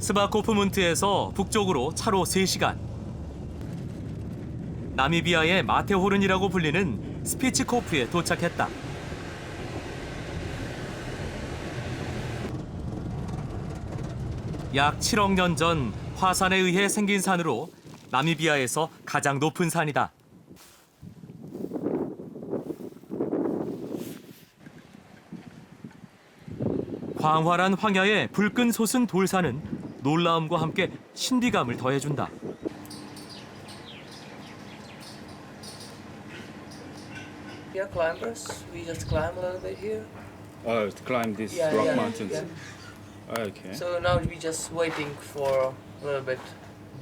스바코프문트에서 북쪽으로 차로 3시간. 나미비아의 마테호른이라고 불리는 스피츠코프에 도착했다. 약 7억 년 전 화산에 의해 생긴 산으로 나미비아에서 가장 높은 산이다. 광활한 황야에 불끈 솟은 돌산은 놀라움과 함께 신비감을 더해준다. We are climbers. We just climb a little bit here. Oh, to climb these Yeah, rock yeah, mountains. yeah. Okay. So now we just waiting for a little bit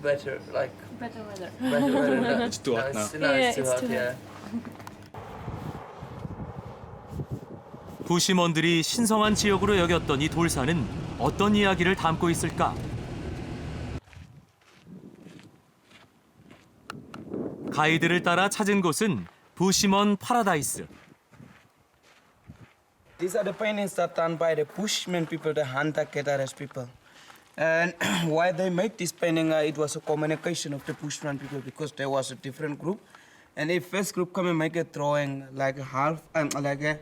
better, like Better weather. better weather. It's too hot now. It's, Yeah, it's too it's hot. too Yeah. 부시먼들이 신성한 지역으로 여겼던 이 돌산은 어떤 이야기를 담고 있을까? 가이드를 따라 찾은 곳은 부시먼 파라다이스. These are the paintings that done by the Bushman people, the hunter-gatherers people. And why they make this painting, it was a communication of the Bushman people because there was a different group. And the first group come and make a drawing like a half, like a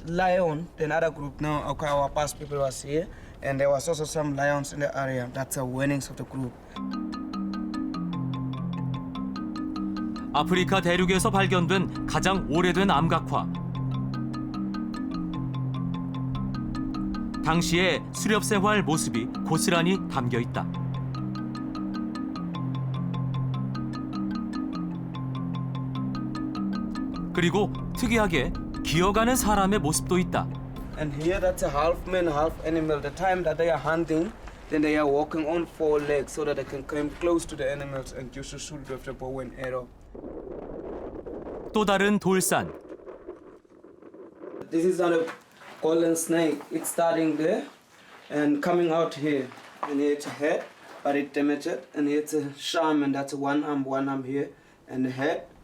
lion. The another group, now, okay, our past people was here. And there was also some lions in the area. That's the winnings of the group. 아프리카 대륙에서 발견된 가장 오래된 암각화. 당시의 수렵 생활 모습이 고스란히 담겨 있다. 그리고 특이하게 기어가는 사람의 모습도 있다. And here, that's a half man, half animal. The time that they are hunting, then they are walking on 4 legs so that they can come close to the animals and use to shoot with the bow and arrow. 또 다른 돌산. This is not a golden snake. It's starting there and coming out here. And here it's a head, but it damaged. And here it's a shaman. That's one arm here. And the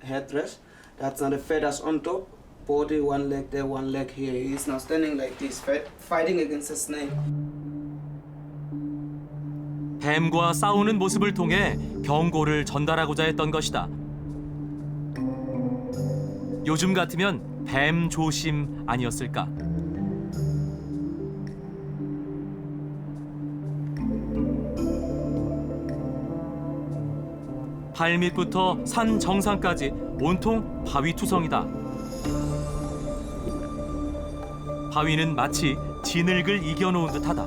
headdress. That's not the feathers on top. Body, one leg there, one leg here. He's now standing like this, fighting against a snake. 뱀과 싸우는 모습을 통해 경고를 전달하고자 했던 것이다. 요즘 같으면 뱀 조심 아니었을까? 발밑부터 산 정상까지 온통 바위투성이다. 바위는 마치 진흙을 이겨놓은 듯하다.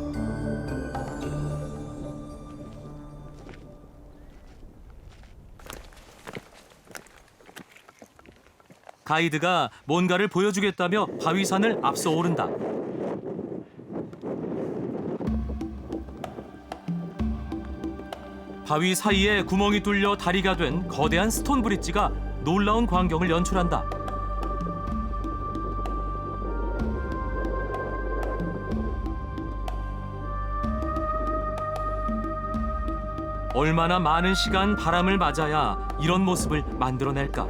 가이드가 뭔가를 보여주겠다며 바위산을 앞서 오른다. 바위 사이에 구멍이 뚫려 다리가 된 거대한 스톤 브릿지가 놀라운 광경을 연출한다. 얼마나 많은 시간 바람을 맞아야 이런 모습을 만들어낼까?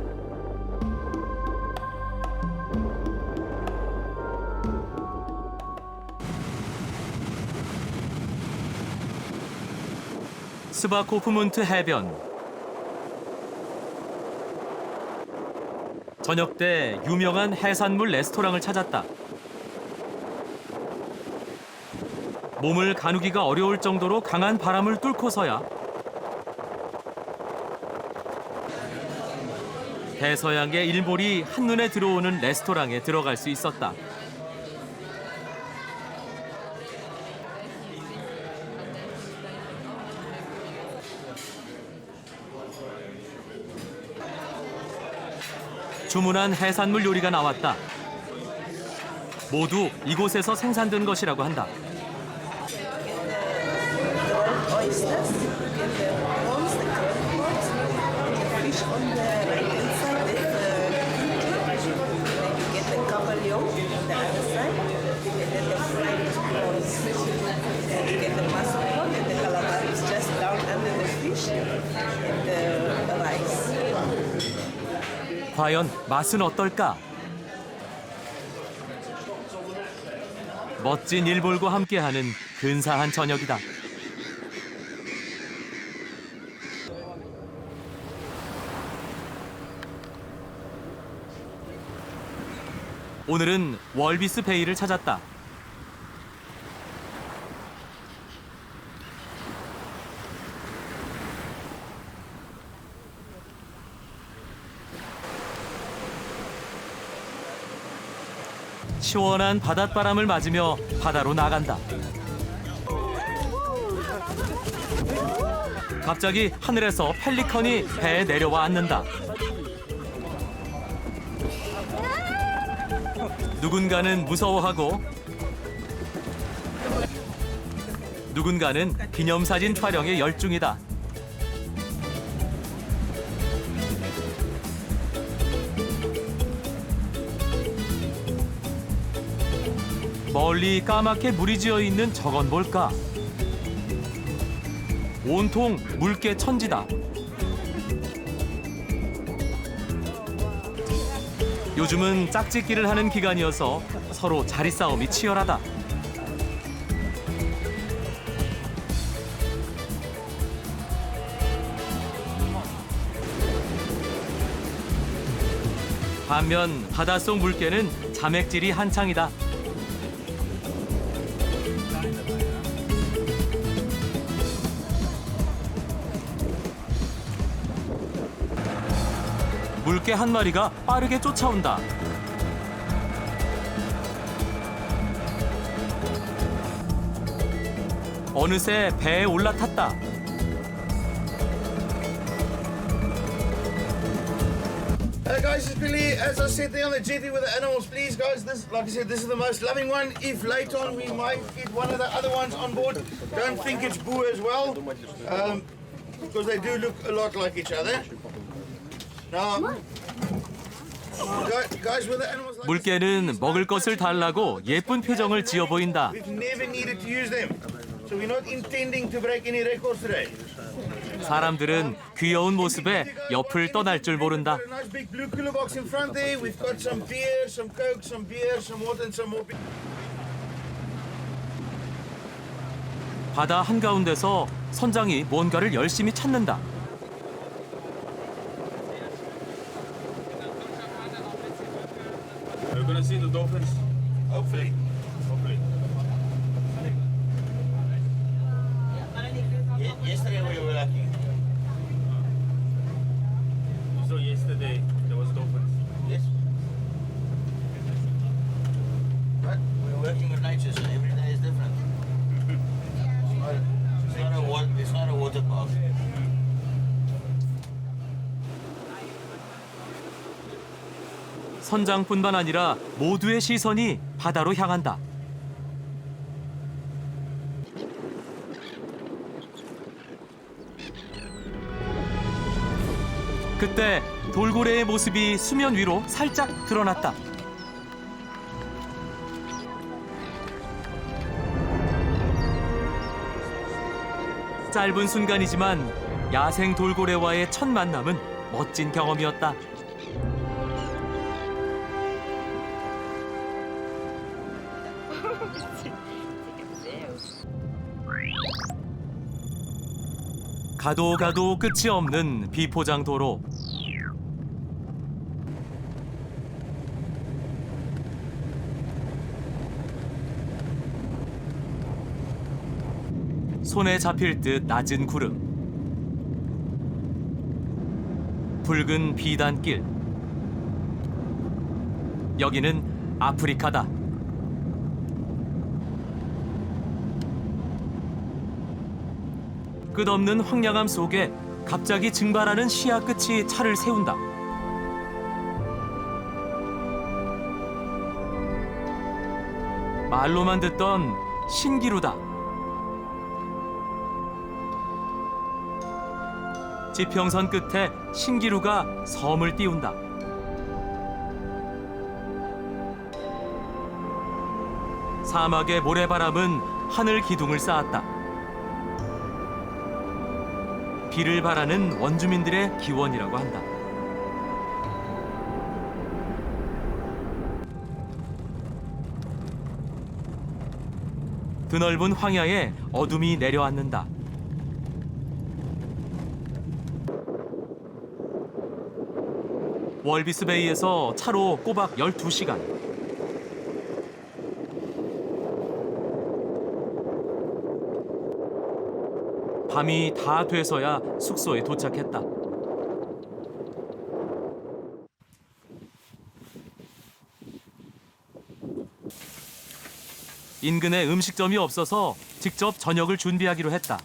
스바코프문트 해변. 저녁 때 유명한 해산물 레스토랑을 찾았다. 몸을 가누기가 어려울 정도로 강한 바람을 뚫고서야 대서양의 일몰이 한눈에 들어오는 레스토랑에 들어갈 수 있었다. 주문한 해산물 요리가 나왔다. 모두 이곳에서 생산된 것이라고 한다. oysters, get the prawns, the crab prawns, the fish on the right hand side, then you get the caballo on the other side, and then the fried prawns. And you get the muscle and the calamaris just down under the fish and the rice. 과연 맛은 어떨까? 멋진 일몰과 함께하는 근사한 저녁이다. 오늘은 월비스 베이를 찾았다. 시원한 바닷바람을 맞으며 바다로 나간다. 갑자기 하늘에서 펠리컨이 배에 내려와 앉는다. 누군가는 무서워하고 누군가는 기념사진 촬영에 열중이다. 멀리 까맣게 물이 지어 있는 저건 뭘까? 온통 물개 천지다. 요즘은 짝짓기를 하는 기간이어서 서로 자리 싸움이 치열하다. 반면 바닷속 물개는 자맥질이 한창이다. 물개 한 마리가 빠르게 쫓아온다. 어느새 배에 올라탔다. Guys, it's Billy. As I said there on the jetty with the animals, please, guys, this, like I said, this is the most loving one. If later on we might get one of the other ones on board, don't think it's Boo as well, because they do look a lot like each other. Now, guys, with the animals, like 물개는 먹을 것을 달라고 예쁜 표정을 지어 보인다. we've never needed to use them, so we're not intending to break any records today. 사람들은 귀여운 모습에 옆을 떠날 줄 모른다. Got a nice big blue cooler box in front there. We've got some beer, some Coke, some beer, some water, and some more beer. 바다 한가운데서 선장이 뭔가를 열심히 찾는다. Are you gonna see the dolphins? Hopefully. Hopefully. Yesterday we were lucky. So yesterday there was dolphins. Yes. But we're working with nature, so every day is different. It's not a water park. 선장뿐만 아니라 모두의 시선이 바다로 향한다. 그때 돌고래의 모습이 수면 위로 살짝 드러났다. 짧은 순간이지만 야생 돌고래와의 첫 만남은 멋진 경험이었다. 가도 가도 끝이 없는 비포장 도로. 손에 잡힐 듯 낮은 구름. 붉은 비단길. 여기는 아프리카다. 끝없는 황량함 속에 갑자기 증발하는 시야 끝이 차를 세운다. 말로만 듣던 신기루다. 지평선 끝에 신기루가 섬을 띄운다. 사막의 모래바람은 하늘 기둥을 쌓았다. 비를 바라는 원주민들의 기원이라고 한다. 드넓은 황야에 어둠이 내려앉는다. 월비스베이에서 차로 꼬박 12시간. 밤이 다 돼서야 숙소에 도착했다. 인근에 음식점이 없어서 직접 저녁을 준비하기로 했다.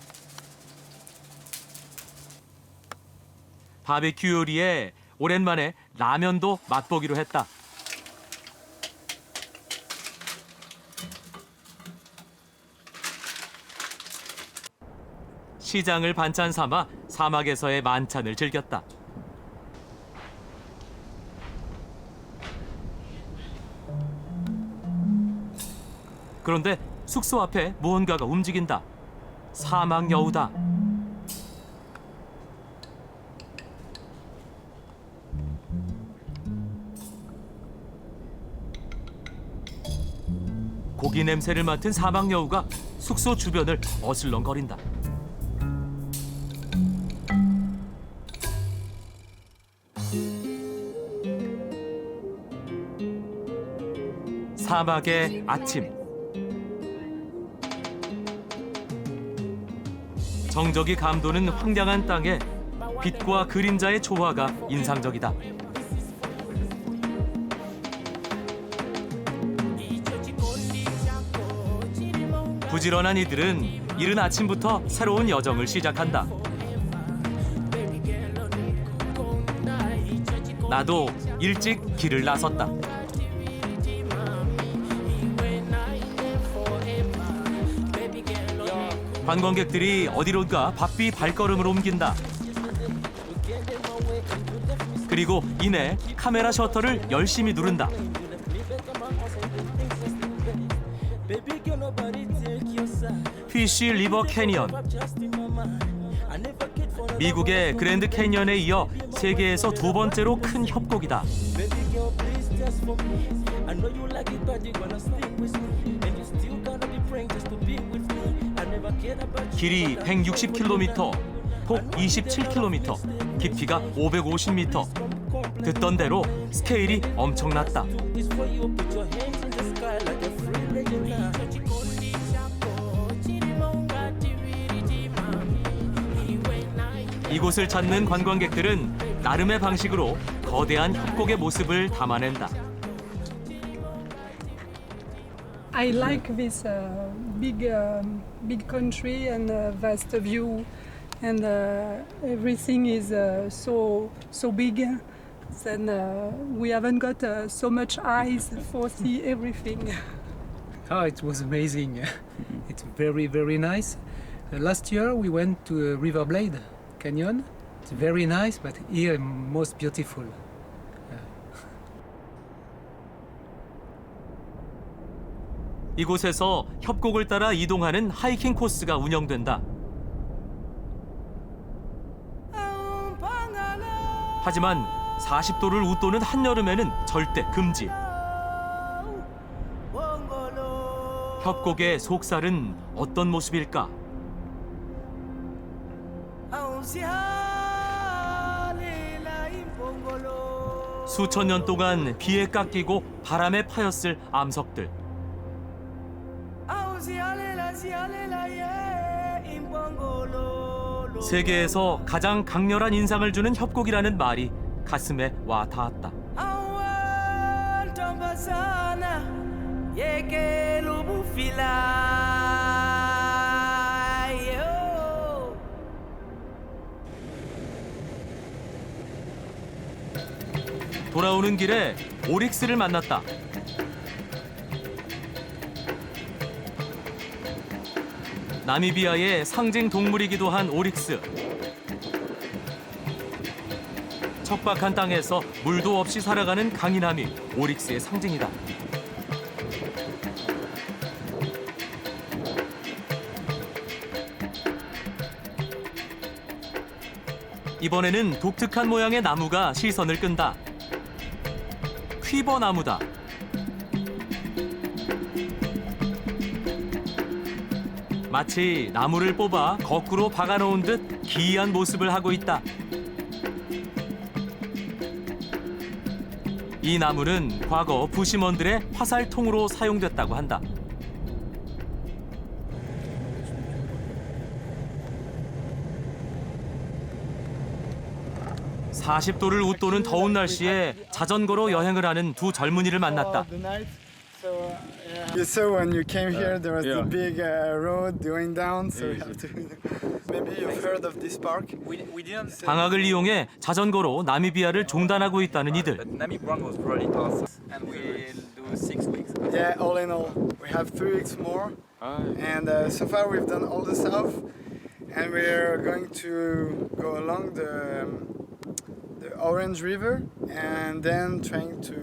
바베큐 요리에 오랜만에 라면도 맛보기로 했다. 시장을 반찬 삼아 사막에서의 만찬을 즐겼다. 그런데 숙소 앞에 무언가가 움직인다. 사막 여우다. 고기 냄새를 맡은 사막 여우가 숙소 주변을 어슬렁거린다. 사막의 아침. 정적이 감도는 황량한 땅에 빛과 그림자의 조화가 인상적이다. 부지런한 이들은 이른 아침부터 새로운 여정을 시작한다. 나도 일찍 길을 나섰다. 관광객들이 어디론가 바삐 발걸음을 옮긴다. 그리고 이내 카메라 셔터를 열심히 누른다. 피쉬 리버 캐니언. 미국의 그랜드 캐니언에 이어 세계에서 두 번째로 큰 협곡이다. 길이 160km, 폭 27km, 깊이가 550m. 듣던 대로 스케일이 엄청났다. 이곳을 찾는 관광객들은 나름의 방식으로 거대한 협곡의 모습을 담아낸다. I like this big country and vast view, and everything is so big. Then we haven't got so much eyes for see everything. Oh, it was amazing. It's very, very nice. Last year we went to Riverblade Canyon. It's very nice, but here most beautiful. 이곳에서 협곡을 따라 이동하는 하이킹 코스가 운영된다. 하지만 40도를 웃도는 한여름에는 절대 금지. 협곡의 속살은 어떤 모습일까? 수천 년 동안 비에 깎이고 바람에 파였을 암석들. 세계에서 가장 강렬한 인상을 주는 협곡이라는 말이 가슴에 와 닿았다. 돌아오는 길에 오릭스를 만났다. 나미비아의 상징 동물이기도 한 오릭스. 척박한 땅에서 물도 없이 살아가는 강인함이 오릭스의 상징이다. 이번에는 독특한 모양의 나무가 시선을 끈다. 퀴버 나무다. 마치 나무를 뽑아 거꾸로 박아놓은 듯 기이한 모습을 하고 있다. 이 나무는 과거 부시먼들의 화살통으로 사용됐다고 한다. 40도를 웃도는 더운 날씨에 자전거로 여행을 하는 두 젊은이를 만났다. You saw when you came here there was the big road going down, so you have to. Maybe you've heard of this park. We didn't. 방학을 이용해 자전거로 나미비아를 종단하고 있다는 이들. Namibia was really awesome, and we'll do 6 weeks. Yeah, all in all, we have 3 weeks more, and so far we've done all the south, and we're going to go along the Orange River, and then trying to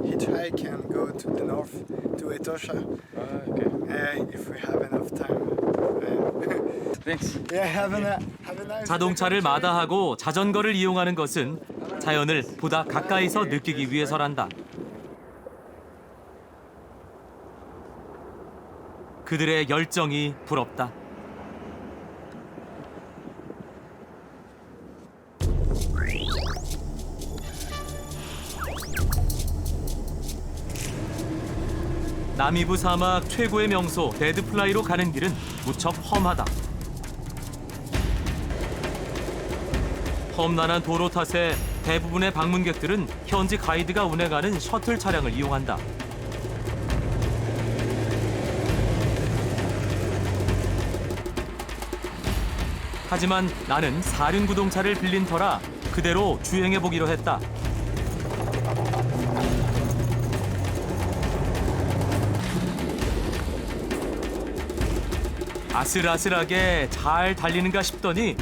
hitchhike and go to the north to Etosha. If we have enough time. Thanks. Yeah, have a nice. 자동차를 마다하고 자전거를 이용하는 것은 자연을 보다 가까이서 느끼기 위해서란다. 그들의 열정이 부럽다. 나미부 사막 최고의 명소 데드플라이로 가는 길은 무척 험하다. 험난한 도로 탓에 대부분의 방문객들은 현지 가이드가 운행하는 셔틀 차량을 이용한다. 하지만 나는 사륜구동차를 빌린 터라 그대로 주행해보기로 했다. 아슬아슬하게 잘 달리는가 싶더니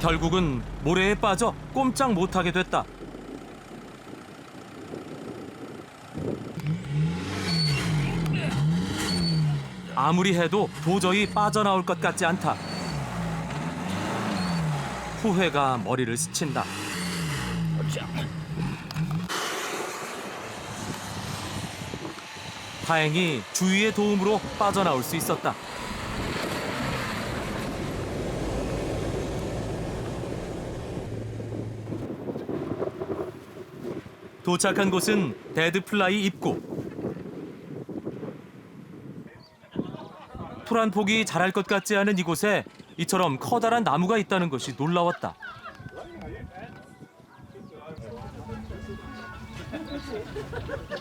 결국은 모래에 빠져 꼼짝 못하게 됐다. 아무리 해도 도저히 빠져나올 것 같지 않다. 후회가 머리를 스친다. 다행히 주위의 도움으로 빠져나올 수 있었다. 도착한 곳은 데드플라이 입구. 토란폭이 자랄 것 같지 않은 이곳에 이처럼 커다란 나무가 있다는 것이 놀라웠다.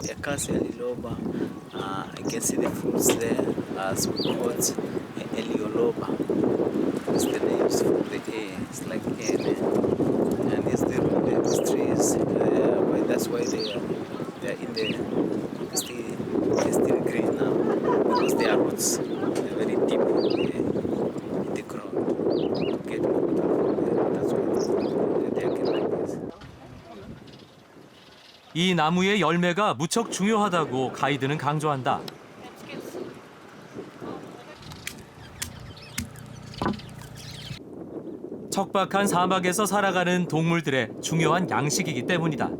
Acacia Elioloba, I can see the fruits there as we got Elioloba. It's the names for the air. It's like air, and it's the trees. That's why they are in the still green now because their roots are very deep in the ground. Get water from there. That's why they are like this. 이 나무의 열매가 무척 중요하다고 가이드는 강조한다. 척박한 사막에서 살아가는 동물들의 중요한 양식이기 때문이다.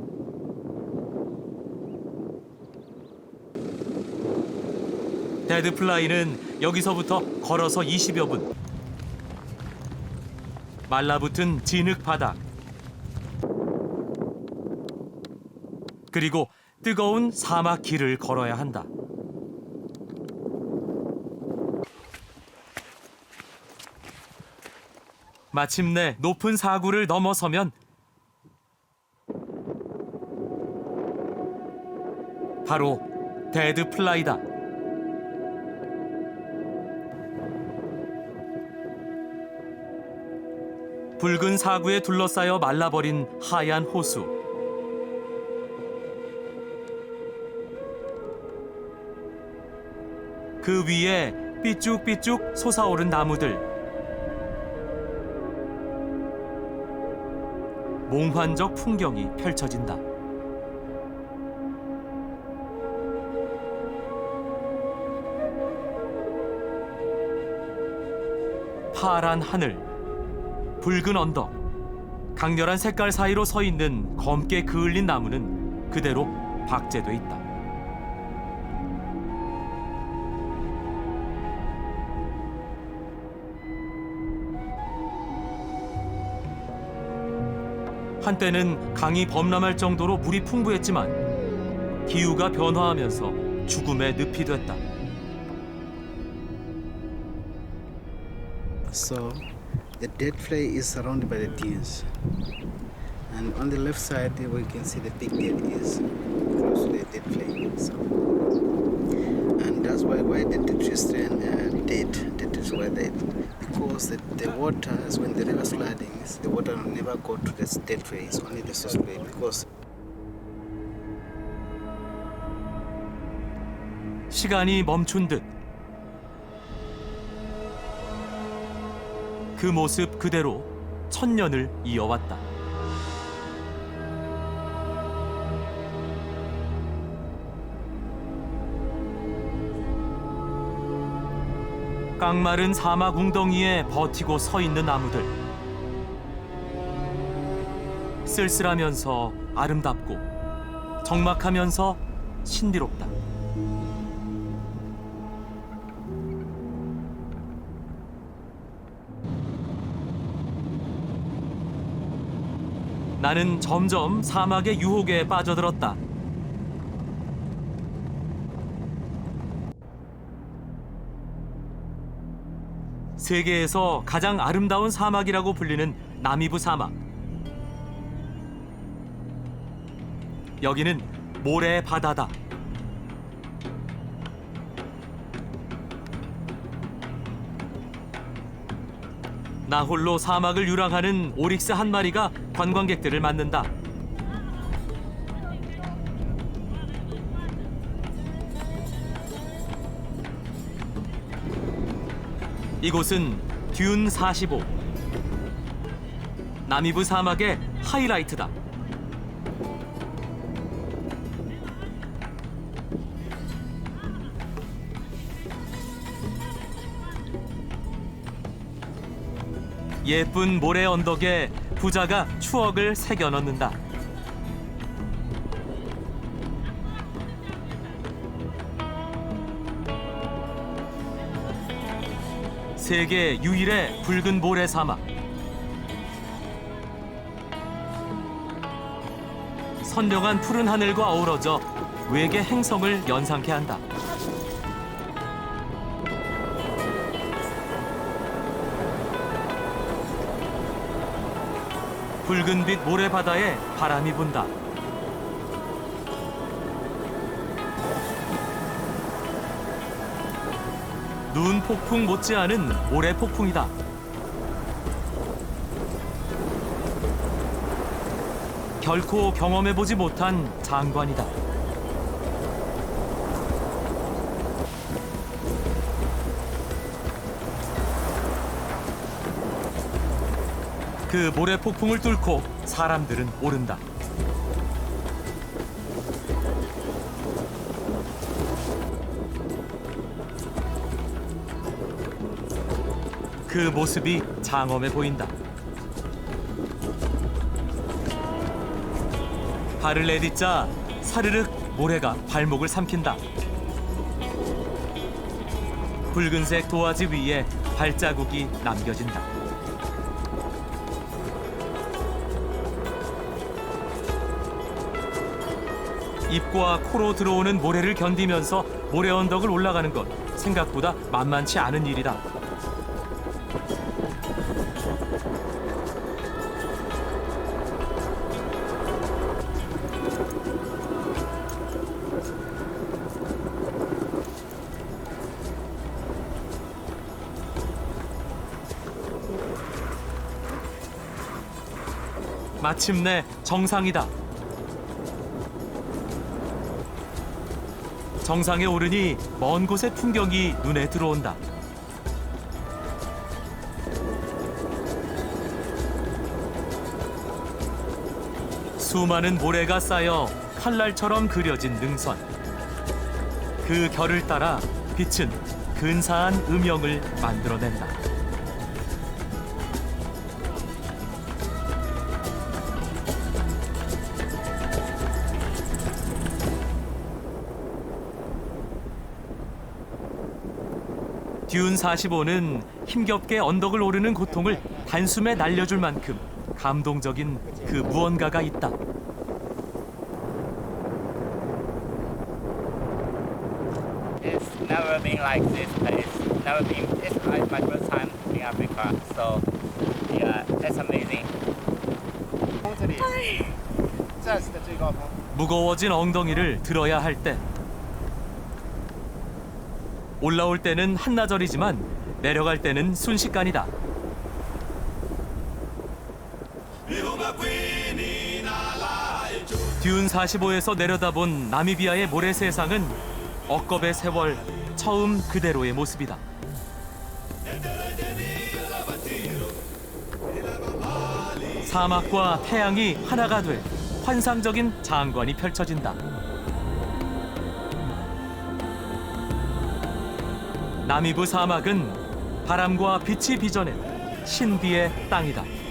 데드플라이는 여기서부터 걸어서 20여 분. 말라붙은 진흙 바닥. 그리고 뜨거운 사막 길을 걸어야 한다. 마침내 높은 사구를 넘어서면 바로 데드플라이다. 붉은 사구에 둘러싸여 말라버린 하얀 호수. 그 위에 삐쭉삐쭉 솟아오른 나무들. 몽환적 풍경이 펼쳐진다. 파란 하늘, 붉은 언덕, 강렬한 색깔 사이로 서 있는 검게 그을린 나무는 그대로 박제돼 있다. 한때는 강이 범람할 정도로 물이 풍부했지만 기후가 변화하면서 죽음의 늪이 됐다. So the dead flea is surrounded by the dunes. And on the left side, we can see the big dead is close to the dead flea. So, and that's why we identify Tristan dead. That is why they, because the water, when the river flooding, the water will never go to the dead flea. It's only the source flea because. 시간이 멈춘 듯 그 모습 그대로 천년을 이어왔다. 깡마른 사막 웅덩이에 버티고 서 있는 나무들. 쓸쓸하면서 아름답고 적막하면서 신비롭다. 나는 점점 사막의 유혹에 빠져들었다. 세계에서 가장 아름다운 사막이라고 불리는 나미부 사막. 여기는 모래 바다다. 나 홀로 사막을 유랑하는 오릭스 한 마리가 관광객들을 맞는다. 이곳은 듄 45. 나미부 사막의 하이라이트다. 예쁜 모래 언덕에 부자가 추억을 새겨 넣는다. 세계 유일의 붉은 모래 사막. 선명한 푸른 하늘과 어우러져 외계 행성을 연상케 한다. 붉은빛 모래바다에 바람이 분다. 눈 폭풍 못지않은 모래 폭풍이다. 결코 경험해보지 못한 장관이다. 그 모래 폭풍을 뚫고 사람들은 오른다. 그 모습이 장엄해 보인다. 발을 내딛자 사르륵 모래가 발목을 삼킨다. 붉은색 도화지 위에 발자국이 남겨진다. 입과 코로 들어오는 모래를 견디면서 모래 언덕을 올라가는 것 생각보다 만만치 않은 일이다. 마침내 정상이다. 정상에 오르니 먼 곳의 풍경이 눈에 들어온다. 수많은 모래가 쌓여 칼날처럼 그려진 능선. 그 결을 따라 빛은 근사한 음영을 만들어낸다. 듄 45는 힘겹게 언덕을 오르는 고통을 단숨에 날려줄 만큼 감동적인 그 무언가가 있다. It's never been like this place. Never been. It's my first time being Africa. So yeah, it's amazing. 무거워진 엉덩이를 들어야 할 때, 올라올 때는 한나절이지만 내려갈 때는 순식간이다. 듄 45에서 내려다본 나미비아의 모래 세상은 억겁의 세월 처음 그대로의 모습이다. 사막과 태양이 하나가 돼 환상적인 장관이 펼쳐진다. 나미브 사막은 바람과 빛이 빚어낸 신비의 땅이다.